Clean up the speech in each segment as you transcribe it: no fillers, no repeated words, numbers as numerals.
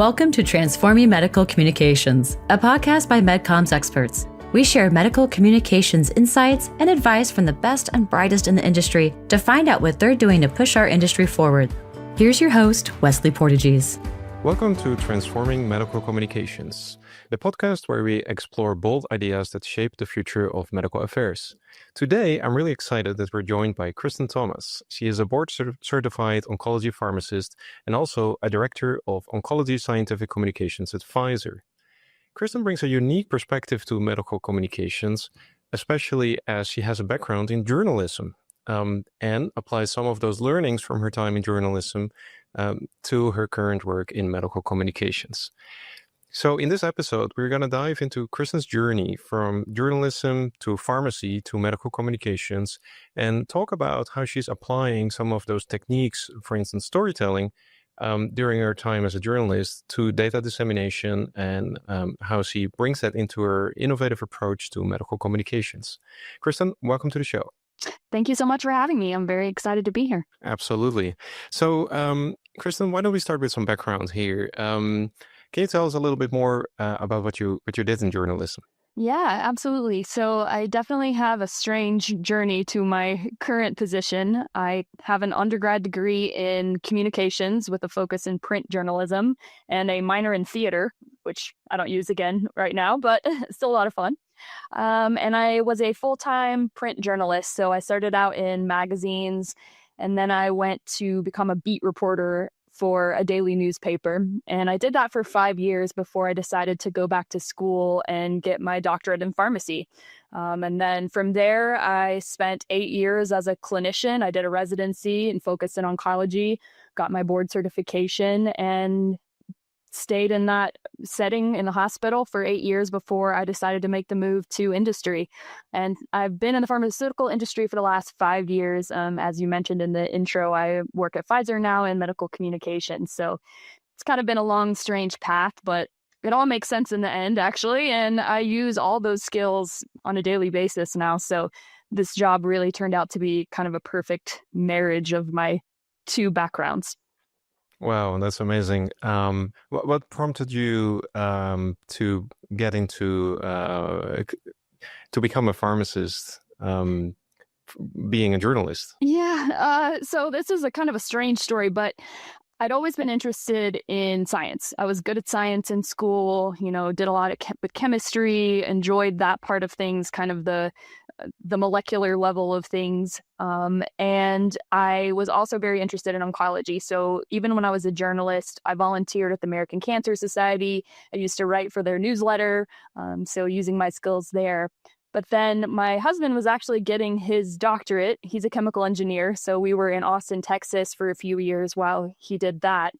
Welcome to Transforming Medical Communications, a podcast by MedComms experts. We share medical communications insights and advice from the best and brightest in the industry to find out what they're doing to push our industry forward. Here's your host, Wesley Portegies. Welcome to Transforming Medical Communications, the podcast where we explore bold ideas that shape the future of medical affairs. Today, I'm really excited that we're joined by Christan Thomas. She is a board-certified oncology pharmacist and also a director of oncology scientific communications at Pfizer. Christan brings a unique perspective to medical communications, especially as she has a background in journalism and applies some of those learnings from her time in journalism to her current work in medical communications. So in this episode, we're going to dive into Christan's journey from journalism to pharmacy to medical communications and talk about how she's applying some of those techniques, for instance, storytelling, during her time as a journalist to data dissemination and how she brings that into her innovative approach to medical communications. Christan, welcome to the show. Thank you so much for having me. I'm very excited to be here. Absolutely. So, Christan, why don't we start with some background here? Can you tell us a little bit more about what you did in journalism? Yeah, absolutely. So I definitely have a strange journey to my current position. I have an undergrad degree in communications with a focus in print journalism and a minor in theater, which I don't use again right now, but still a lot of fun. And I was a full-time print journalist. So I started out in magazines, and then I went to become a beat reporter for a daily newspaper. And I did that for 5 years before I decided to go back to school and get my doctorate in pharmacy. And then from there, I spent 8 years as a clinician. I did a residency and focused in oncology, got my board certification, and stayed in that setting in the hospital for 8 years before I decided to make the move to industry. And I've been in the pharmaceutical industry for the last 5 years. As you mentioned in the intro, I work at Pfizer now in medical communications. So it's kind of been a long, strange path, but it all makes sense in the end, actually. And I use all those skills on a daily basis now. So this job really turned out to be kind of a perfect marriage of my two backgrounds. Wow, that's amazing. What prompted you to get into to become a pharmacist, being a journalist? Yeah, so this is a kind of a strange story, but I'd always been interested in science. I was good at science in school, did a lot with chemistry, enjoyed that part of things, kind of the molecular level of things. And I was also very interested in oncology. So even when I was a journalist, I volunteered at the American Cancer Society. I used to write for their newsletter, so using my skills there. But then my husband was actually getting his doctorate. He's a chemical engineer. So we were in Austin, Texas for a few years while he did that.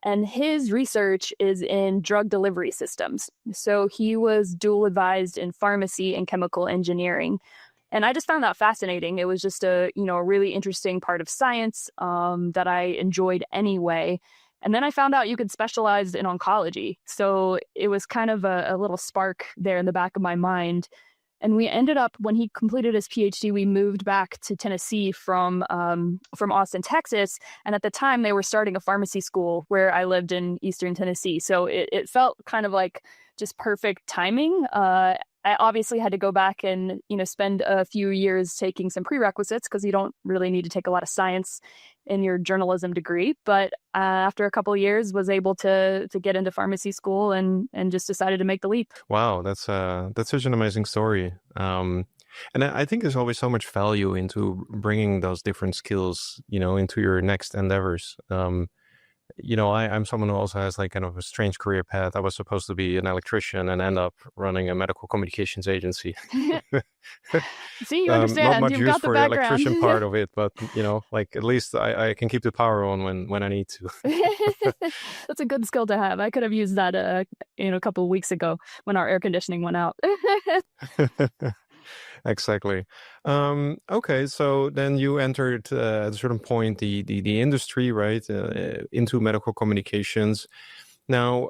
And his research is in drug delivery systems. So he was dual advised in pharmacy and chemical engineering. And I just found that fascinating. It was just a really interesting part of science that I enjoyed anyway. And then I found out you could specialize in oncology. So it was kind of a little spark there in the back of my mind. And we ended up, when he completed his PhD, we moved back to Tennessee from Austin, Texas. And at the time, they were starting a pharmacy school where I lived in Eastern Tennessee. So it felt kind of like just perfect timing. I obviously had to go back and spend a few years taking some prerequisites because you don't really need to take a lot of science in your journalism degree. But after a couple of years, was able to get into pharmacy school and just decided to make the leap. Wow, that's such an amazing story. And I think there's always so much value into bringing those different skills, into your next endeavors. I'm someone who also has like kind of a strange career path. I was supposed to be an electrician and end up running a medical communications agency. See, you understand. Not much You've use got the for the background. electrician part of it, but at least I can keep the power on when I need to. That's a good skill to have. I could have used that a couple of weeks ago when our air conditioning went out. Exactly. Okay, so then you entered at a certain point the industry, right, into medical communications. Now,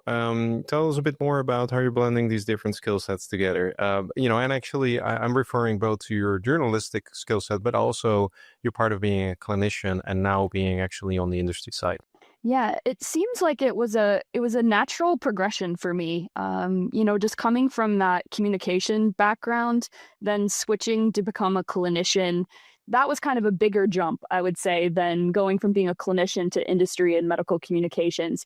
tell us a bit more about how you're blending these different skill sets together. And actually, I'm referring both to your journalistic skill set, but also you're part of being a clinician and now being actually on the industry side. Yeah, it seems like it was a natural progression for me. Just coming from that communication background, then switching to become a clinician. That was kind of a bigger jump, I would say, than going from being a clinician to industry and medical communications.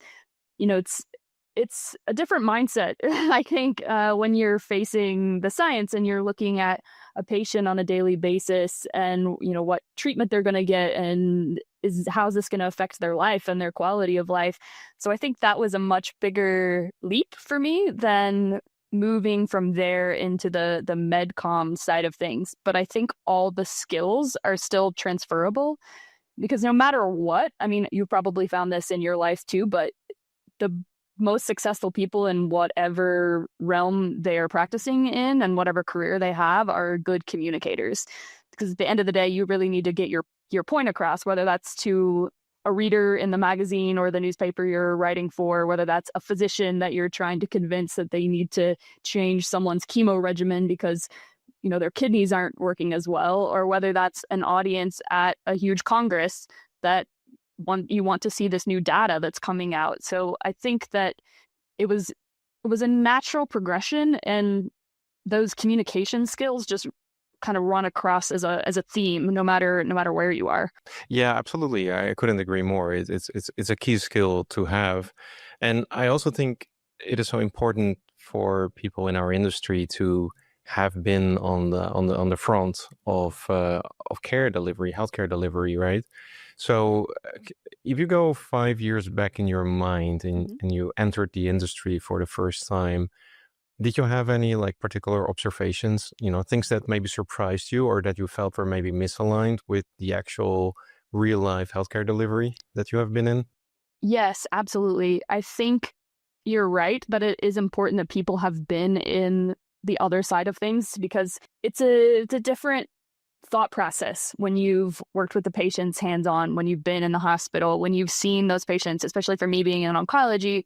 It's a different mindset. I think when you're facing the science and you're looking at a patient on a daily basis, and what treatment they're going to get, and how's this going to affect their life and their quality of life. So I think that was a much bigger leap for me than moving from there into the MedCom side of things. But I think all the skills are still transferable, because no matter what, I mean, you probably found this in your life too, but the most successful people in whatever realm they are practicing in and whatever career they have are good communicators. Because at the end of the day, you really need to get your point across, whether that's to a reader in the magazine or the newspaper you're writing for, whether that's a physician that you're trying to convince that they need to change someone's chemo regimen because their kidneys aren't working as well, or whether that's an audience at a huge congress that you want to see this new data that's coming out. So I think that it was a natural progression, and those communication skills just kind of run across as a theme, no matter where you are. Yeah, absolutely. I couldn't agree more. It's a key skill to have, and I also think it is so important for people in our industry to have been on the front of care delivery, healthcare delivery, right? So if you go 5 years back in your mind and you entered the industry for the first time, did you have any particular observations, things that maybe surprised you or that you felt were maybe misaligned with the actual real life healthcare delivery that you have been in? Yes, absolutely. I think you're right that it is important that people have been in the other side of things, because it's a different thought process when you've worked with the patients hands-on, when you've been in the hospital, when you've seen those patients, especially for me being in oncology,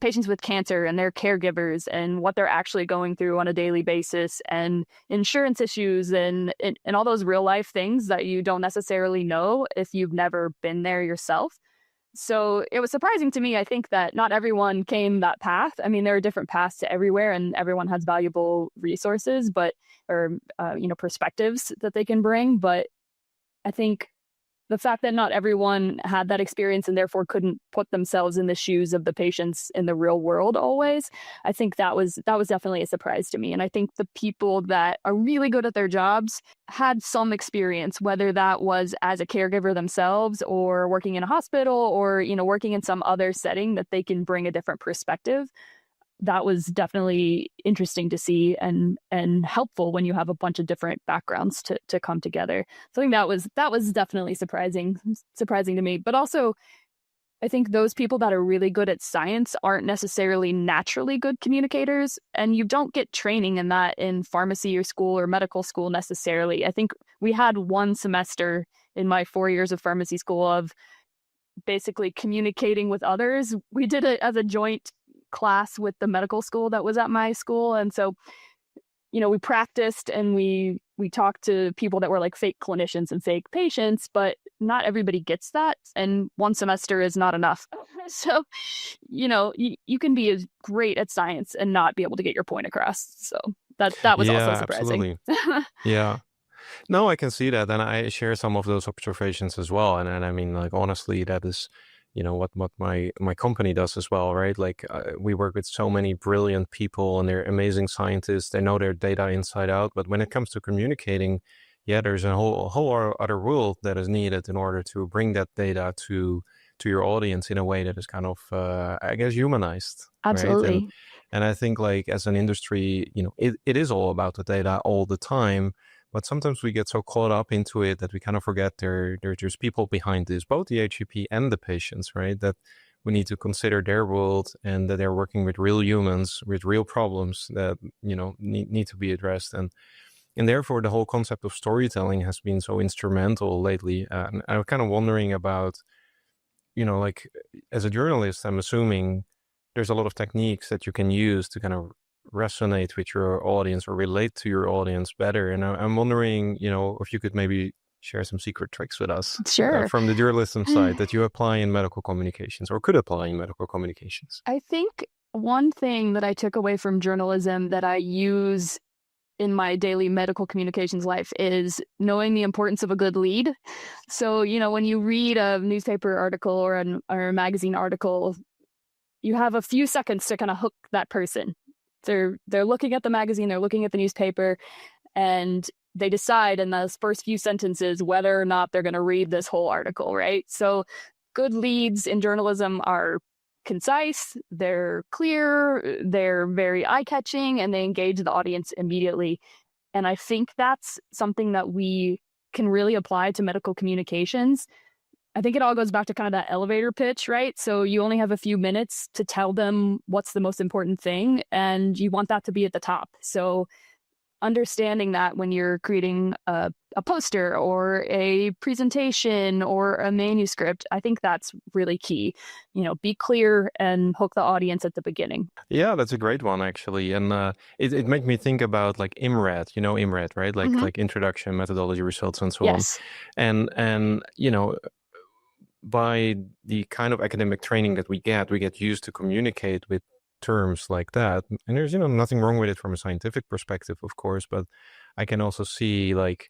patients with cancer and their caregivers and what they're actually going through on a daily basis, and insurance issues and all those real life things that you don't necessarily know if you've never been there yourself. So it was surprising to me. I think that not everyone came that path. I mean, there are different paths to everywhere, and everyone has valuable resources, or perspectives that they can bring. But I think the fact that not everyone had that experience and therefore couldn't put themselves in the shoes of the patients in the real world always, I think that was definitely a surprise to me. And I think the people that are really good at their jobs had some experience, whether that was as a caregiver themselves or working in a hospital or, working in some other setting, that they can bring a different perspective. That was definitely interesting to see and helpful when you have a bunch of different backgrounds to come together. So I think that was definitely surprising to me. But also, I think those people that are really good at science aren't necessarily naturally good communicators, and you don't get training in that in pharmacy or school or medical school necessarily. I think we had one semester in my 4 years of pharmacy school of basically communicating with others. We did it as a joint class with the medical school that was at my school, and so we practiced and we talked to people that were like fake clinicians and fake patients, but not everybody gets that, and one semester is not enough. So you can be as great at science and not be able to get your point across. So that was also surprising. Absolutely. Yeah. No, I can see that, and I share some of those observations as well. And I mean, honestly, that is, what my company does as well, right? We work with so many brilliant people, and they're amazing scientists. They know their data inside out. But when it comes to communicating, yeah, there's a whole other world that is needed in order to bring that data to your audience in a way that is kind of, I guess, humanized. Absolutely. Right? And I think as an industry, it is all about the data all the time. But sometimes we get so caught up into it that we kind of forget there's people behind this, both the HCP and the patients, right? That we need to consider their world, and that they're working with real humans with real problems that, need to be addressed. And therefore, the whole concept of storytelling has been so instrumental lately. And I'm kind of wondering about, as a journalist, I'm assuming there's a lot of techniques that you can use to kind of resonate with your audience or relate to your audience better. And I'm wondering, if you could maybe share some secret tricks with us Sure. from the journalism side that you apply in medical communications or could apply in medical communications? I think one thing that I took away from journalism that I use in my daily medical communications life is knowing the importance of a good lead. So, when you read a newspaper article or a magazine article, you have a few seconds to kind of hook that person. They're looking at the magazine, they're looking at the newspaper, and they decide in those first few sentences whether or not they're going to read this whole article, right? So good leads in journalism are concise, they're clear, they're very eye-catching, and they engage the audience immediately. And I think that's something that we can really apply to medical communications. I think it all goes back to kind of that elevator pitch, right? So you only have a few minutes to tell them what's the most important thing, and you want that to be at the top. So understanding that when you're creating a poster or a presentation or a manuscript, I think that's really key. Be clear and hook the audience at the beginning. Yeah, that's a great one, actually. And it made me think about like IMRAD, IMRAD, right? Like introduction, methodology, results, and so Yes. on. And by the kind of academic training that we get used to communicate with terms like that. And there's, nothing wrong with it from a scientific perspective, of course, but I can also see, like,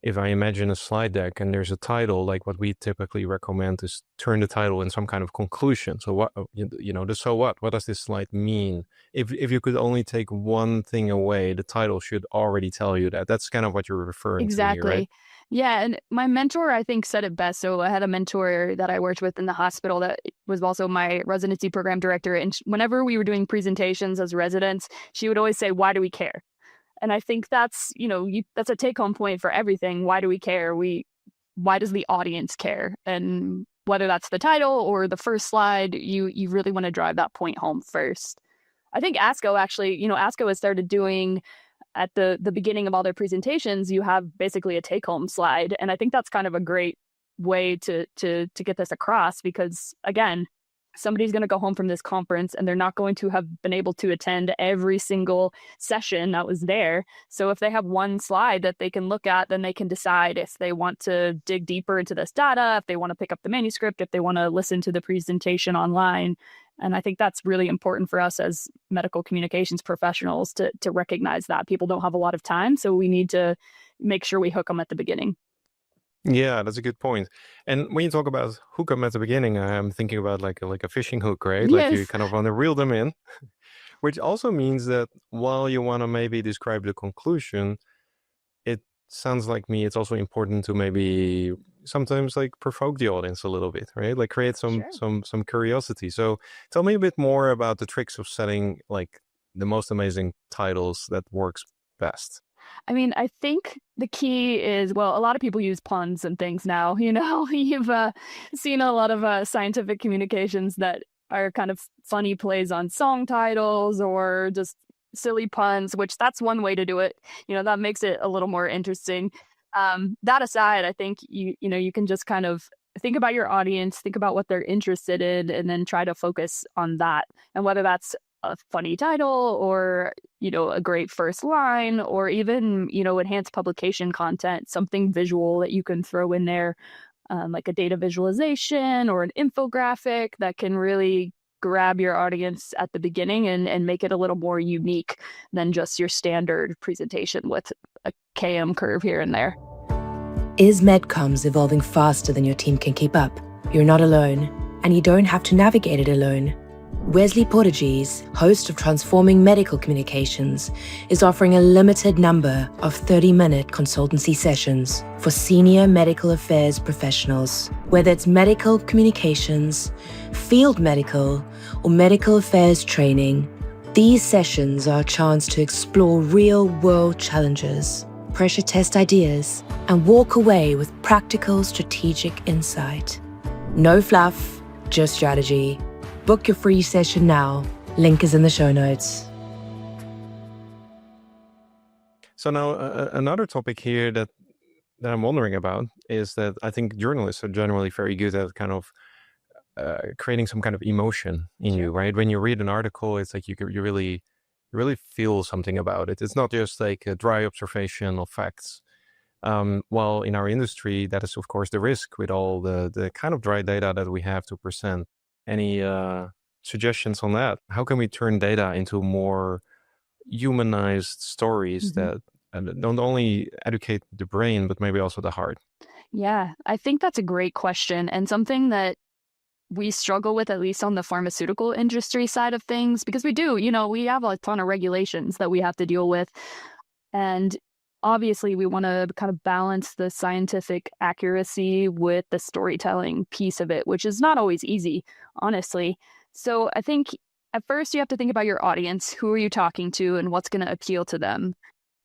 if I imagine a slide deck and there's a title, like what we typically recommend is turn the title in some kind of conclusion. So what, the so what does this slide mean? If you could only take one thing away, the title should already tell you that. That's kind of what you're referring to here, right? Yeah. And my mentor, I think, said it best. So I had a mentor that I worked with in the hospital that was also my residency program director. And whenever we were doing presentations as residents, she would always say, "Why do we care?" And I think that's, that's a take-home point for everything. Why do we care? Why does the audience care? And whether that's the title or the first slide, you really want to drive that point home first. I think ASCO actually, ASCO has started doing at the beginning of all their presentations, you have basically a take-home slide. And I think that's kind of a great way to get this across, because again, somebody's going to go home from this conference and they're not going to have been able to attend every single session that was there. So if they have one slide that they can look at, then they can decide if they want to dig deeper into this data, if they want to pick up the manuscript, if they want to listen to the presentation online. And I think that's really important for us as medical communications professionals to recognize that people don't have a lot of time. So we need to make sure we hook them at the beginning. Yeah, that's a good point. And when you talk about hook them at the beginning, I'm thinking about like a fishing hook, right? Yes. Like you kind of want to reel them in, which also means that while you want to maybe describe the conclusion, it sounds like me, it's also important to maybe sometimes like provoke the audience a little bit, right? Like create some curiosity. So tell me a bit more about the tricks of setting like the most amazing titles that works best. I mean, I think the key is, well, a lot of people use puns and things now. You've seen a lot of scientific communications that are kind of funny plays on song titles or just silly puns, which that's one way to do it. That makes it a little more interesting. That aside, I think you can just kind of think about your audience, think about what they're interested in, and then try to focus on that. And whether that's a funny title or, a great first line, or even, enhanced publication content, something visual that you can throw in there, like a data visualization or an infographic that can really grab your audience at the beginning and make it a little more unique than just your standard presentation with a KM curve here and there. Is MedComms evolving faster than your team can keep up? You're not alone, and you don't have to navigate it alone. Wesley Portegies, host of Transforming Medical Communications, is offering a limited number of 30-minute consultancy sessions for senior medical affairs professionals. Whether it's medical communications, field medical, or medical affairs training, these sessions are a chance to explore real-world challenges, pressure test ideas, and walk away with practical strategic insight. No fluff, just strategy. Book your free session now. Link is in the show notes. So now another topic here that I'm wondering about is that I think journalists are generally very good at kind of creating some kind of emotion in you, right? When you read an article, it's like you really feel something about it. It's not just like a dry observation of facts, While in our industry, that is, of course, the risk with all the kind of dry data that we have to present. Any suggestions on that? How can we turn data into more humanized stories that don't only educate the brain, but maybe also the heart? Yeah, I think that's a great question, and something that we struggle with, at least on the pharmaceutical industry side of things, because we do, we have a ton of regulations that we have to deal with. And obviously, we want to kind of balance the scientific accuracy with the storytelling piece of it, which is not always easy, honestly. So I think at first you have to think about your audience. Who are you talking to and what's going to appeal to them?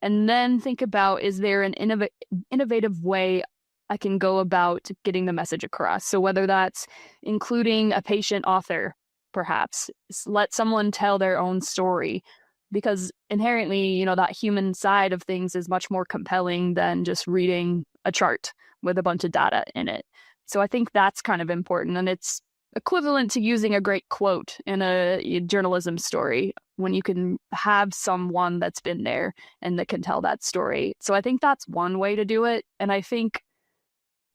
And then think about, is there an innovative way I can go about getting the message across? So whether that's including a patient author, perhaps, let someone tell their own story, because inherently, that human side of things is much more compelling than just reading a chart with a bunch of data in it. So I think that's kind of important. And it's equivalent to using a great quote in a journalism story when you can have someone that's been there and that can tell that story. So I think that's one way to do it. And I think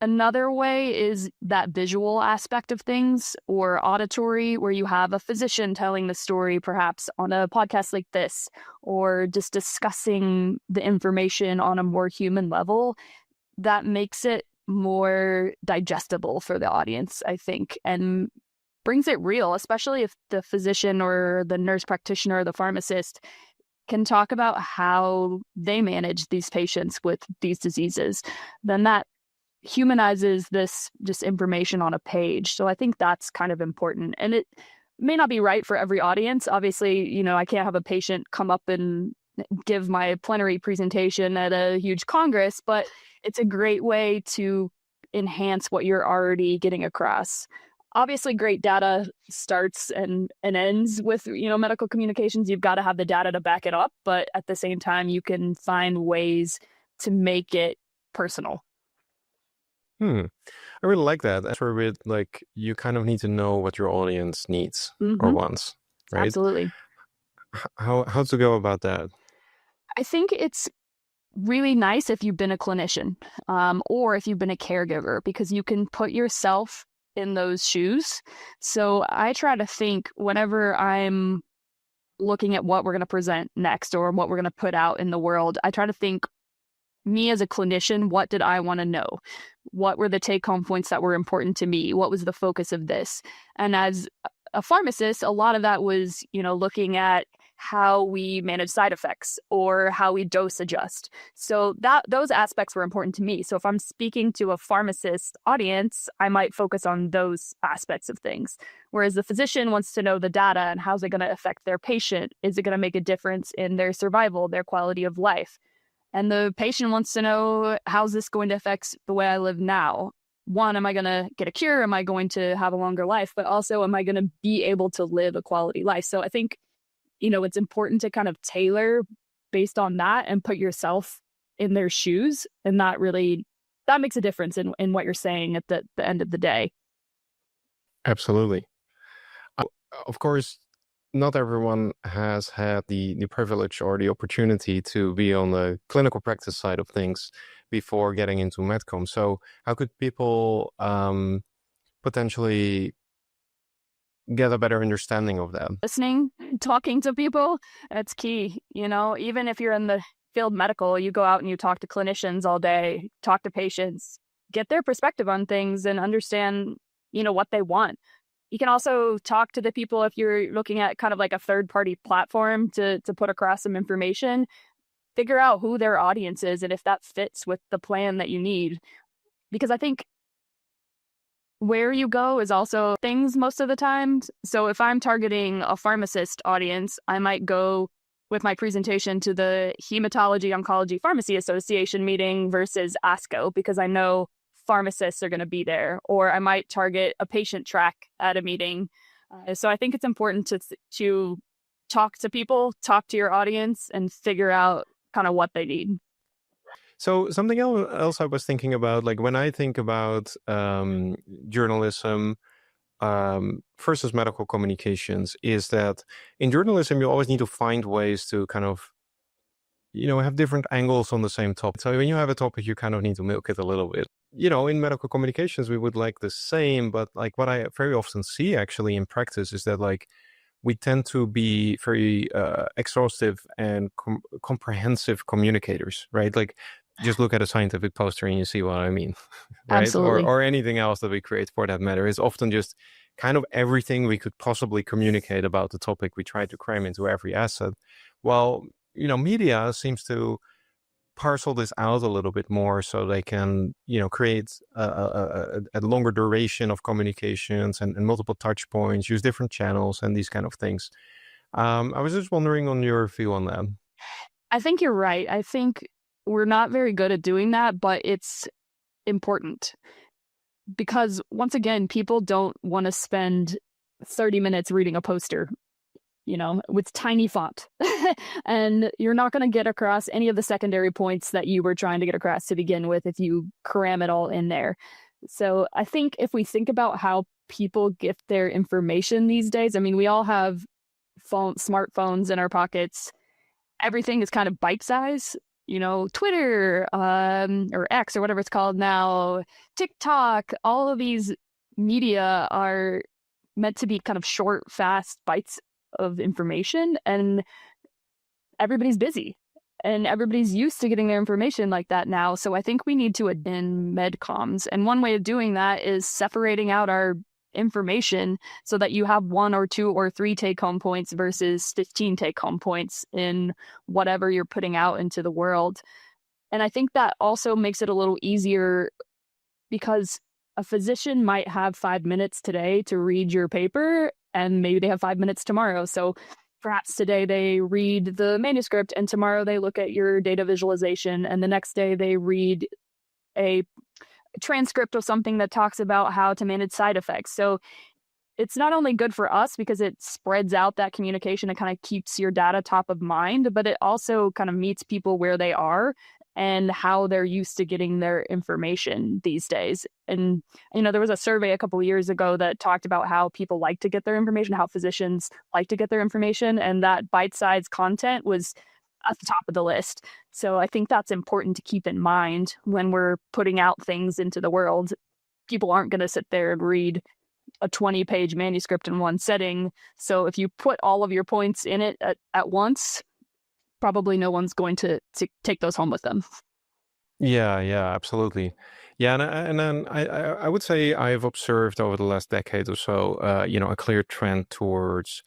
another way is that visual aspect of things, or auditory, where you have a physician telling the story, perhaps on a podcast like this, or just discussing the information on a more human level. That makes it more digestible for the audience, I think, and brings it real, especially if the physician or the nurse practitioner or the pharmacist can talk about how they manage these patients with these diseases. Then that humanizes this just information on a page. So I think that's kind of important. And it may not be right for every audience. Obviously, I can't have a patient come up and give my plenary presentation at a huge congress, but it's a great way to enhance what you're already getting across. Obviously, great data starts and ends with, medical communications. You've got to have the data to back it up. But at the same time, you can find ways to make it personal. I really like that. That's where you kind of need to know what your audience needs or wants, right? Absolutely. How to go about that? I think it's really nice if you've been a clinician, or if you've been a caregiver, because you can put yourself in those shoes. So I try to think, whenever I'm looking at what we're going to present next or what we're going to put out in the world, I try to think, me as a clinician, what did I want to know? What were the take-home points that were important to me? What was the focus of this? And as a pharmacist, a lot of that was, looking at how we manage side effects or how we dose adjust. So those aspects were important to me. So if I'm speaking to a pharmacist audience, I might focus on those aspects of things. Whereas the physician wants to know the data and how's it going to affect their patient? Is it going to make a difference in their survival, their quality of life? And the patient wants to know, how's this going to affect the way I live now? One, am I going to get a cure? Am I going to have a longer life? But also, am I going to be able to live a quality life? So I think, it's important to kind of tailor based on that and put yourself in their shoes. And that makes a difference in what you're saying at the end of the day. Absolutely. Of course, not everyone has had the privilege or the opportunity to be on the clinical practice side of things before getting into MedComms. So how could people potentially get a better understanding of that? Listening, talking to people, that's key. Even if you're in the field medical, you go out and you talk to clinicians all day, talk to patients, get their perspective on things and understand, what they want. You can also talk to the people if you're looking at kind of like a third-party platform to put across some information. Figure out who their audience is and if that fits with the plan that you need. Because I think where you go is also things most of the time. So if I'm targeting a pharmacist audience, I might go with my presentation to the Hematology Oncology Pharmacy Association meeting versus ASCO, because I know pharmacists are going to be there, or I might target a patient track at a meeting. So I think it's important to talk to people, talk to your audience, and figure out kind of what they need. So something else I was thinking about, like when I think about journalism versus medical communications, is that in journalism, you always need to find ways to kind of have different angles on the same topic. So when you have a topic, you kind of need to milk it a little bit. In medical communications, we would like the same, but like what I very often see actually in practice is that like we tend to be very exhaustive and comprehensive communicators, right? Like just look at a scientific poster and you see what I mean, right? Absolutely. Or anything else that we create for that matter is often just kind of everything we could possibly communicate about the topic we try to cram into every asset. While, media seems to parcel this out a little bit more so they can, create a longer duration of communications and multiple touch points, use different channels and these kind of things. I was just wondering on your view on that. I think you're right. I think we're not very good at doing that, but it's important because once again, people don't want to spend 30 minutes reading a poster, with tiny font. And you're not going to get across any of the secondary points that you were trying to get across to begin with if you cram it all in there. So I think if we think about how people get their information these days, I mean, we all have smartphones in our pockets. Everything is kind of bite size. Twitter or X or whatever it's called now, TikTok, all of these media are meant to be kind of short, fast bites of information, and everybody's busy and everybody's used to getting their information like that now. So I think we need to in MedComms. And one way of doing that is separating out our information so that you have 1 or 2 or 3 take-home points versus 15 take-home points in whatever you're putting out into the world. And I think that also makes it a little easier because a physician might have 5 minutes today to read your paper, and maybe they have 5 minutes tomorrow. So perhaps today they read the manuscript, and tomorrow they look at your data visualization, and the next day they read a transcript of something that talks about how to manage side effects. So it's not only good for us because it spreads out that communication and kind of keeps your data top of mind, but it also kind of meets people where they are and how they're used to getting their information these days. And, there was a survey a couple of years ago that talked about how people like to get their information, how physicians like to get their information, and that bite-sized content was at the top of the list. So I think that's important to keep in mind when we're putting out things into the world. People aren't going to sit there and read a 20-page manuscript in one setting. So if you put all of your points in it at once, probably no one's going to take those home with them. Yeah, absolutely. Yeah, and then I would say I've observed over the last decade or so, a clear trend towards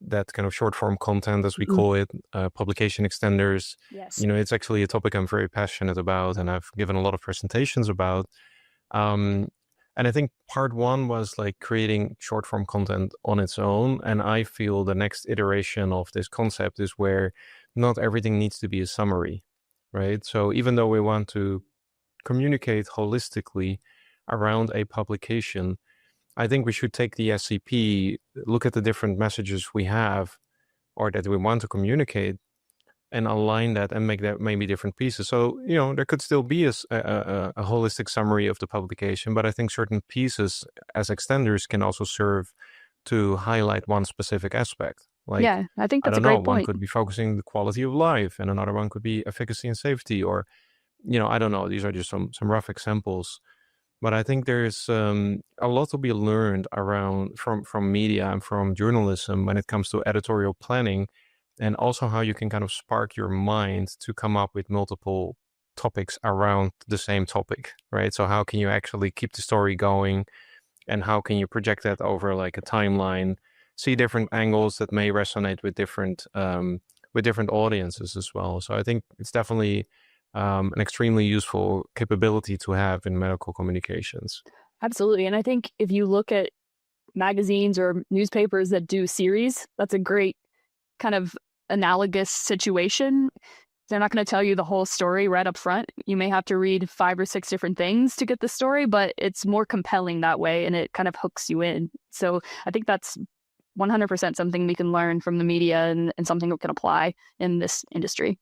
that kind of short form content, as we call it, publication extenders. Yes. It's actually a topic I'm very passionate about, and I've given a lot of presentations about. And I think part 1 was like creating short form content on its own. And I feel the next iteration of this concept is where not everything needs to be a summary, right? So even though we want to communicate holistically around a publication, I think we should take the SCP, look at the different messages we have or that we want to communicate, and align that and make that maybe different pieces. So, there could still be a holistic summary of the publication, but I think certain pieces as extenders can also serve to highlight one specific aspect. Like, yeah, I think that's I a don't know, great one point. could be focusing on the quality of life, and another one could be efficacy and safety, or, I don't know. These are just some rough examples. But I think there's a lot to be learned around from media and from journalism when it comes to editorial planning, and also how you can kind of spark your mind to come up with multiple topics around the same topic, right? So how can you actually keep the story going, and how can you project that over like a timeline, see different angles that may resonate with different audiences as well. So I think it's definitely an extremely useful capability to have in medical communications. Absolutely. And I think if you look at magazines or newspapers that do series, that's a great kind of analogous situation. They're not going to tell you the whole story right up front. You may have to read 5 or 6 different things to get the story, but it's more compelling that way, and it kind of hooks you in. So I think that's 100% something we can learn from the media and something we can apply in this industry.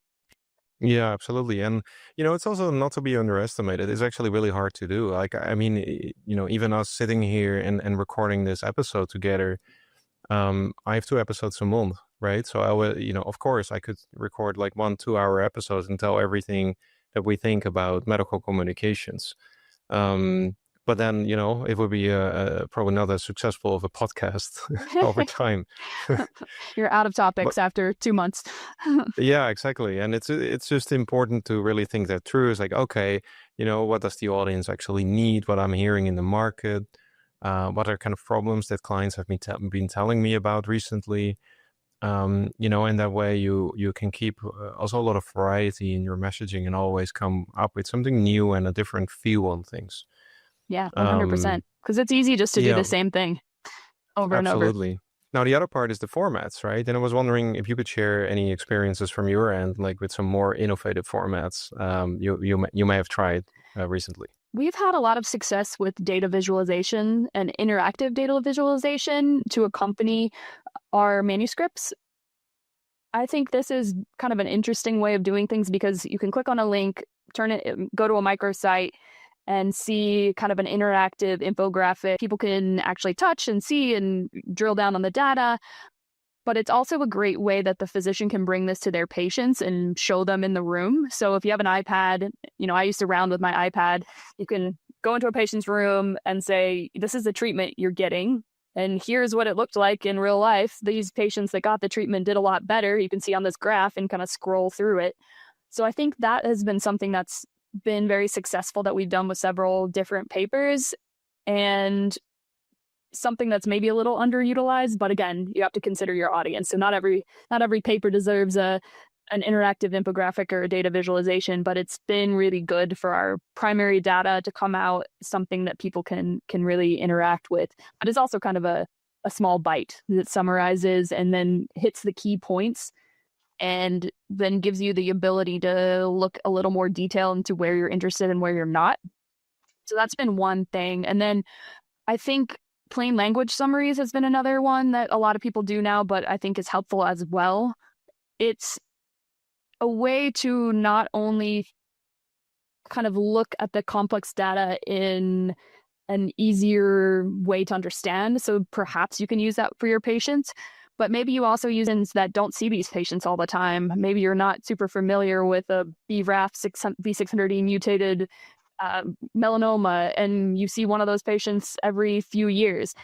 Yeah, absolutely. And, it's also not to be underestimated. It's actually really hard to do. Like, I mean, even us sitting here and recording this episode together, I have 2 episodes a month, right? So I would, of course, I could record like 1-2 hour episodes and tell everything that we think about medical communications. But then, it would be probably not as successful of a podcast over time. You're out of topics after 2 months. Yeah, exactly. And it's just important to really think that through. It's like, okay, what does the audience actually need? What I'm hearing in the market? What are kind of problems that clients have been telling me about recently? In that way you can keep also a lot of variety in your messaging and always come up with something new and a different feel on things. Yeah, 100%. Because it's easy just to do Yeah, the same thing over and over. absolutely. Now the other part is the formats, right? And I was wondering if you could share any experiences from your end, like with some more innovative formats you may have tried recently. We've had a lot of success with data visualization and interactive data visualization to accompany our manuscripts. I think this is kind of an interesting way of doing things because you can click on a link, go to a microsite, and see kind of an interactive infographic. People can actually touch and see and drill down on the data. But it's also a great way that the physician can bring this to their patients and show them in the room. So if you have an iPad, I used to round with my iPad, you can go into a patient's room and say, this is the treatment you're getting. And here's what it looked like in real life. These patients that got the treatment did a lot better. You can see on this graph and kind of scroll through it. So I think that has been something that's been very successful that we've done with several different papers, and something that's maybe a little underutilized. But again, you have to consider your audience. So not every paper deserves an interactive infographic or a data visualization, but it's been really good for our primary data to come out something that people can really interact with. But it's also kind of a small bite that summarizes and then hits the key points and then gives you the ability to look a little more detail into where you're interested and where you're not. So that's been one thing. And then I think plain language summaries has been another one that a lot of people do now, but I think is helpful as well. It's a way to not only kind of look at the complex data in an easier way to understand. So perhaps you can use that for your patients, but maybe you also use patients that don't see these patients all the time. Maybe you're not super familiar with a BRAF V600E mutated melanoma, and you see one of those patients every few years.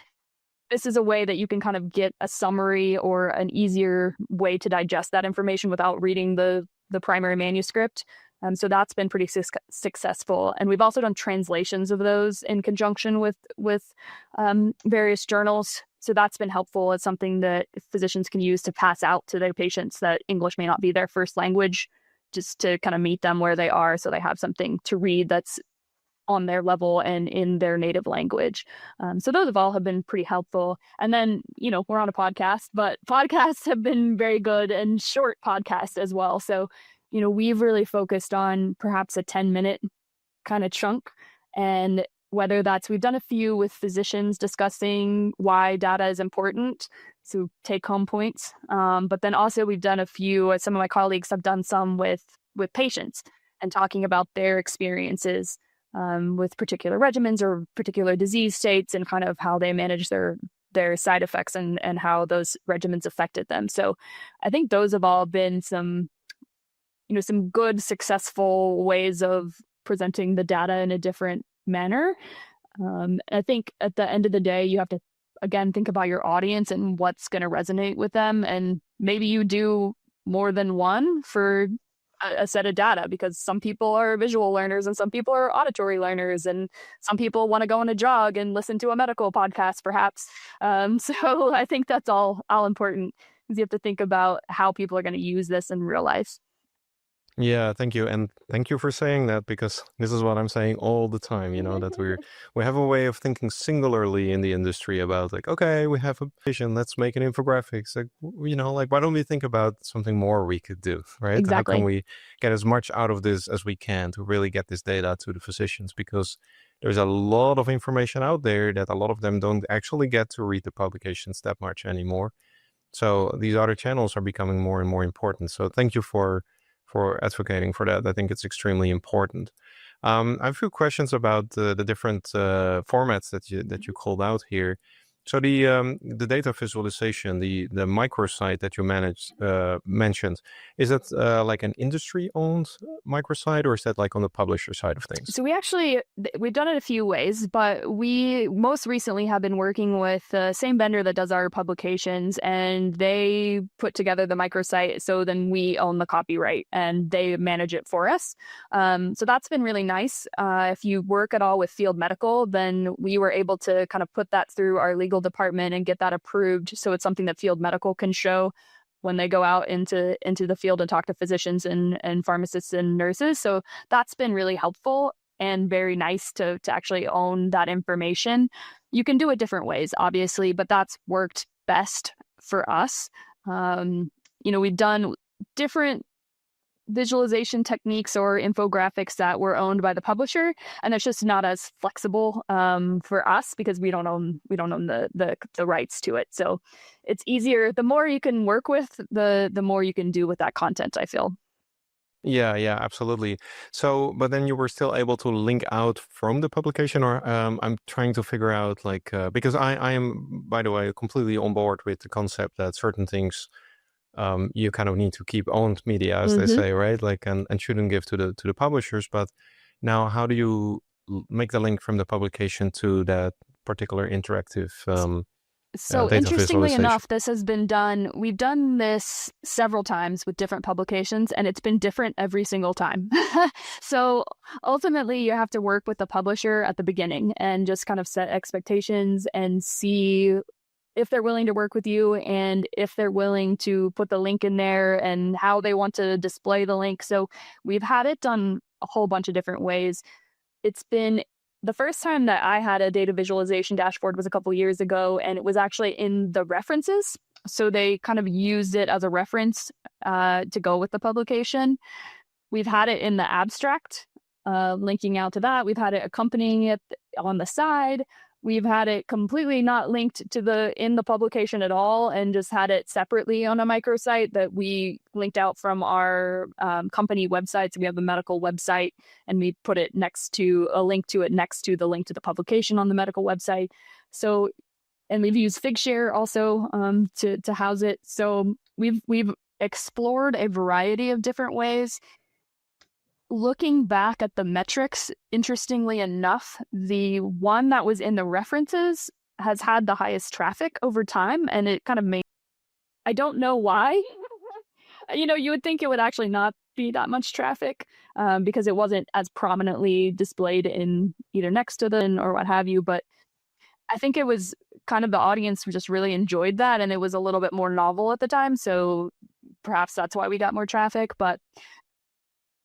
This is a way that you can kind of get a summary or an easier way to digest that information without reading the primary manuscript. So that's been pretty successful. And we've also done translations of those in conjunction with various journals. So that's been helpful. It's something that physicians can use to pass out to their patients that English may not be their first language, just to kind of meet them where they are so they have something to read that's on their level and in their native language. So those have been pretty helpful. And then, we're on a podcast, but podcasts have been very good, and short podcasts as well. So, we've really focused on perhaps a 10-minute kind of chunk. And whether we've done a few with physicians discussing why data is important, so take home points. But then also we've done a few, some of my colleagues have done some with patients and talking about their experiences with particular regimens or particular disease states and kind of how they manage their side effects and how those regimens affected them. So I think those have all been some good, successful ways of presenting the data in a different manner. I think at the end of the day, you have to, again, think about your audience and what's going to resonate with them. And maybe you do more than one for a set of data, because some people are visual learners and some people are auditory learners, and some people want to go on a jog and listen to a medical podcast, perhaps. So I think that's all important, is you have to think about how people are going to use this in real life. Yeah, thank you. And thank you for saying that, because this is what I'm saying all the time, that we have a way of thinking singularly in the industry about like, okay, we have a patient, let's make an infographics. Like, why don't we think about something more we could do, right? Exactly. How can we get as much out of this as we can to really get this data to the physicians? Because there's a lot of information out there that a lot of them don't actually get to read the publications that much anymore. So these other channels are becoming more and more important. So thank you for advocating for that. I think it's extremely important. I have a few questions about the different formats that you called out here. So the data visualization, the microsite that you mentioned, is that like an industry-owned microsite, or is that like on the publisher side of things? So we've done it a few ways, but we most recently have been working with the same vendor that does our publications, and they put together the microsite. So then we own the copyright and they manage it for us. So that's been really nice. If you work at all with field medical, then we were able to kind of put that through our legal department and get that approved. So it's something that field medical can show when they go out into the field and talk to physicians and pharmacists and nurses. So that's been really helpful and very nice to actually own that information. You can do it different ways, obviously, but that's worked best for us. We've done different visualization techniques or infographics that were owned by the publisher, and it's just not as flexible for us because we don't own the rights to it. So it's easier. The more you can work with, the more you can do with that content, I feel. Yeah, absolutely. So, but then you were still able to link out from the publication, or I'm trying to figure out because I am, by the way, completely on board with the concept that certain things you kind of need to keep owned media, as they say, right? And shouldn't give to the publishers. But now, how do you make the link from the publication to that particular interactive So data interestingly visualization? enough, this has been done. We've done this several times with different publications, and it's been different every single time. So ultimately, you have to work with the publisher at the beginning and just kind of set expectations and see if they're willing to work with you and if they're willing to put the link in there and how they want to display the link. So we've had it done a whole bunch of different ways. It's been the first time that I had a data visualization dashboard was a couple years ago, and it was actually in the references. So they kind of used it as a reference to go with the publication. We've had it in the abstract, linking out to that. We've had it accompanying it on the side. We've had it completely not linked to in the publication at all, and just had it separately on a microsite that we linked out from our company website. So we have a medical website, and we put it next to a link to it next to the link to the publication on the medical website. So, and we've used Figshare also to house it. So we've explored a variety of different ways. Looking back at the metrics, interestingly enough, the one that was in the references has had the highest traffic over time, and it kind of I don't know why. You would think it would actually not be that much traffic because it wasn't as prominently displayed in either next to them or what have you. But I think it was kind of the audience just really enjoyed that, and it was a little bit more novel at the time. So perhaps that's why we got more traffic. But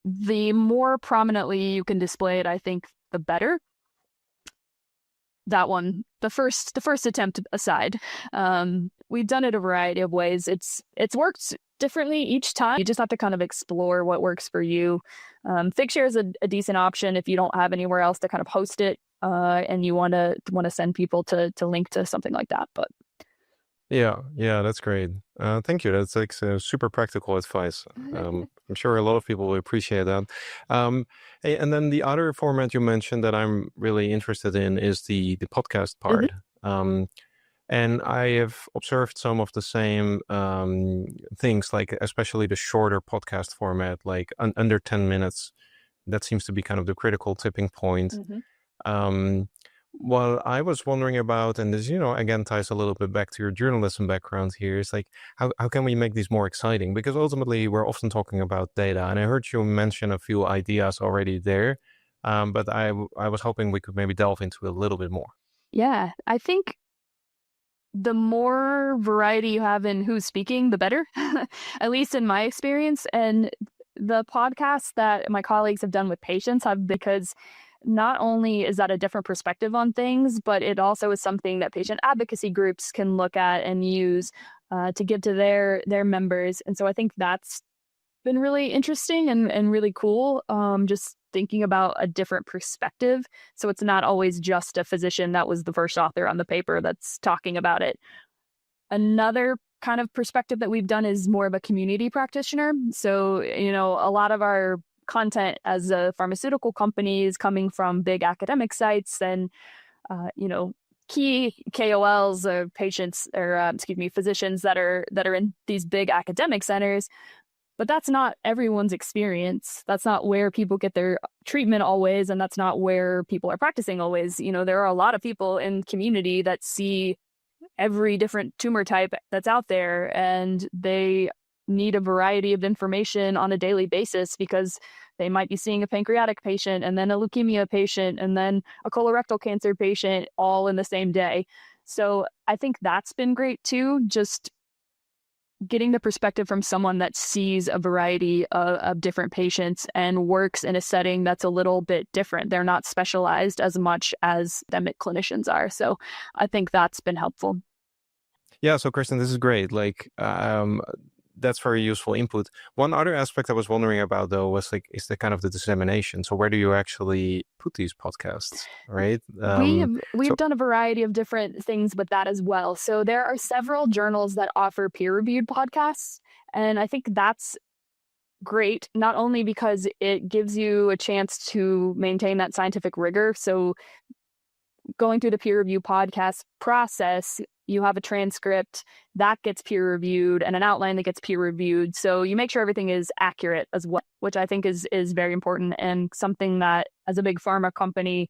the more prominently you can display it, I think the better. That one, the first attempt aside, we've done it a variety of ways. It's worked differently each time. You just have to kind of explore what works for you. Figshare is a decent option if you don't have anywhere else to kind of host it, and you want to send people to link to something like that. But Yeah, that's great. Thank you. That's like super practical advice. I'm sure a lot of people will appreciate that. And then the other format you mentioned that I'm really interested in is the podcast part. And I have observed some of the same things, like especially the shorter podcast format, like under 10 minutes. That seems to be kind of the critical tipping point. What I was wondering about, and this, again, ties a little bit back to your journalism background here, is like, how can we make these more exciting? Because ultimately, we're often talking about data, and I heard you mention a few ideas already there, but I was hoping we could maybe delve into a little bit more. Yeah, I think the more variety you have in who's speaking, the better, at least in my experience. And the podcasts that my colleagues have done with patients because not only is that a different perspective on things, but it also is something that patient advocacy groups can look at and use to give to their members. And so I think that's been really interesting and really cool, just thinking about a different perspective. So it's not always just a physician that was the first author on the paper that's talking about it. Another kind of perspective that we've done is more of a community practitioner. So, a lot of our content as a pharmaceutical company is coming from big academic sites and, key KOLs or patients or physicians that are in these big academic centers. But that's not everyone's experience. That's not where people get their treatment always, and that's not where people are practicing always. There are a lot of people in community that see every different tumor type that's out there, and they need a variety of information on a daily basis because they might be seeing a pancreatic patient and then a leukemia patient and then a colorectal cancer patient all in the same day. So I think that's been great too, just getting the perspective from someone that sees a variety of different patients and works in a setting that's a little bit different. They're not specialized as much as academic clinicians are. So I think that's been helpful. Yeah, so Christan, this is great. That's very useful input. One other aspect I was wondering about, though, was is the kind of the dissemination. So where do you actually put these podcasts, right? We've done a variety of different things with that as well. So there are several journals that offer peer-reviewed podcasts, and I think that's great, not only because it gives you a chance to maintain that scientific rigor. So going through the peer review podcast process, you have a transcript that gets peer reviewed and an outline that gets peer reviewed. So you make sure everything is accurate as well, which I think is very important and something that as a big pharma company,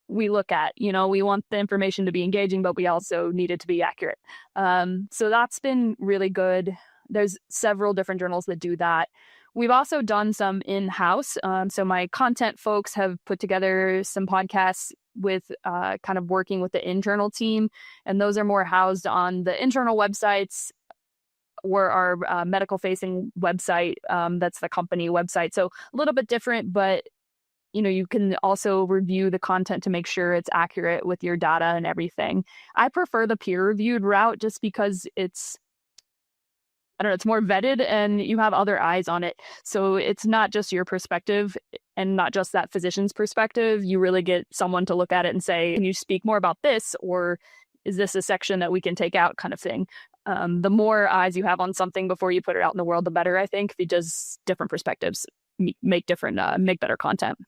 we look at. We want the information to be engaging, but we also need it to be accurate. So that's been really good. There's several different journals that do that. We've also done some in-house. So my content folks have put together some podcasts with kind of working with the internal team. And those are more housed on the internal websites or our medical-facing website. That's the company website. So a little bit different, but you can also review the content to make sure it's accurate with your data and everything. I prefer the peer-reviewed route just because it's more vetted and you have other eyes on it. So it's not just your perspective and not just that physician's perspective. You really get someone to look at it and say, can you speak more about this? Or is this a section that we can take out kind of thing? The more eyes you have on something before you put it out in the world, the better, I think, because different perspectives make better content.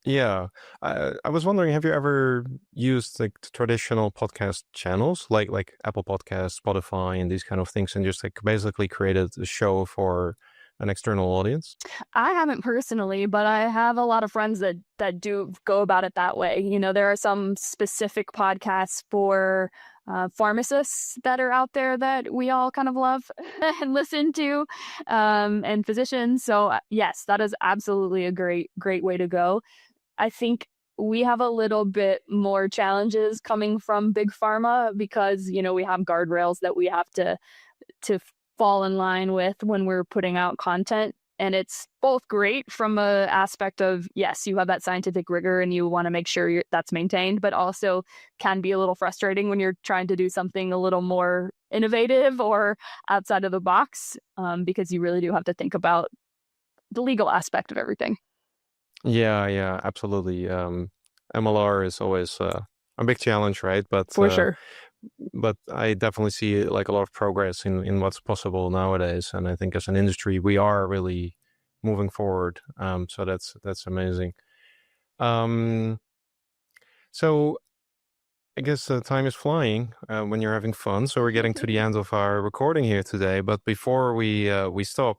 Yeah. I was wondering, have you ever used the traditional podcast channels like Apple Podcasts, Spotify, and these kind of things, and just basically created a show for an external audience? I haven't personally, but I have a lot of friends that do go about it that way. There are some specific podcasts for pharmacists that are out there that we all kind of love and listen to, and physicians. So yes, that is absolutely a great way to go. I think we have a little bit more challenges coming from big pharma because, we have guardrails that we have to fall in line with when we're putting out content. And it's both great from an aspect of, yes, you have that scientific rigor and you want to make sure that's maintained, but also can be a little frustrating when you're trying to do something a little more innovative or outside of the box, because you really do have to think about the legal aspect of everything. Yeah, absolutely. MLR is always a big challenge, right? But for sure. But I definitely see a lot of progress in what's possible nowadays, and I think as an industry we are really moving forward. So that's amazing. So I guess time is flying when you're having fun. So we're getting to the end of our recording here today. But before we stop,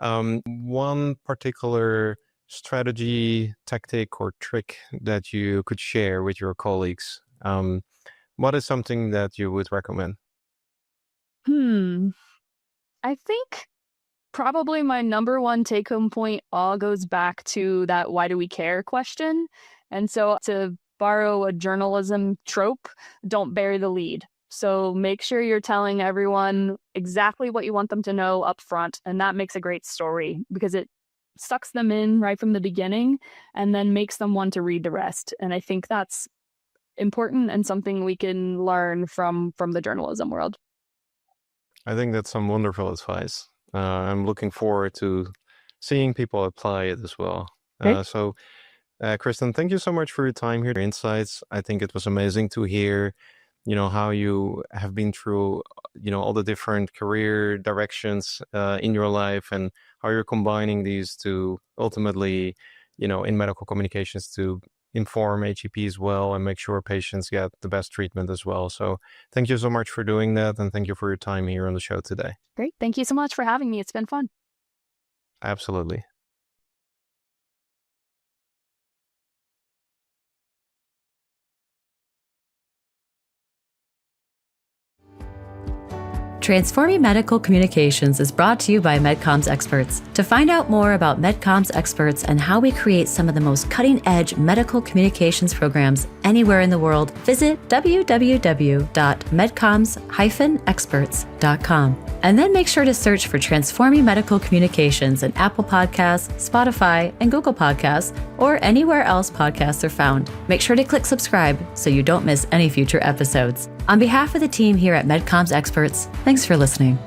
one particular strategy, tactic, or trick that you could share with your colleagues. What is something that you would recommend? I think probably my number one take-home point all goes back to that why do we care question. And so to borrow a journalism trope, don't bury the lead. So make sure you're telling everyone exactly what you want them to know up front. And that makes a great story because it sucks them in right from the beginning and then makes them want to read the rest. And I think that's important and something we can learn from the journalism world. I think that's some wonderful advice. I'm looking forward to seeing people apply it as well. So, Christan, thank you so much for your time here, your insights. I think it was amazing to hear, how you have been through, all the different career directions in your life and how you're combining these to ultimately, in medical communications to inform HCPs well and make sure patients get the best treatment as well. So thank you so much for doing that, and thank you for your time here on the show today. Great. Thank you so much for having me. It's been fun. Absolutely. Transforming Medical Communications is brought to you by MedComms experts. To find out more about MedComms experts and how we create some of the most cutting-edge medical communications programs anywhere in the world, visit www.medcoms-experts.com. And then make sure to search for Transforming Medical Communications in Apple Podcasts, Spotify, and Google Podcasts, or anywhere else podcasts are found. Make sure to click subscribe so you don't miss any future episodes. On behalf of the team here at MedComms Experts, thanks for listening.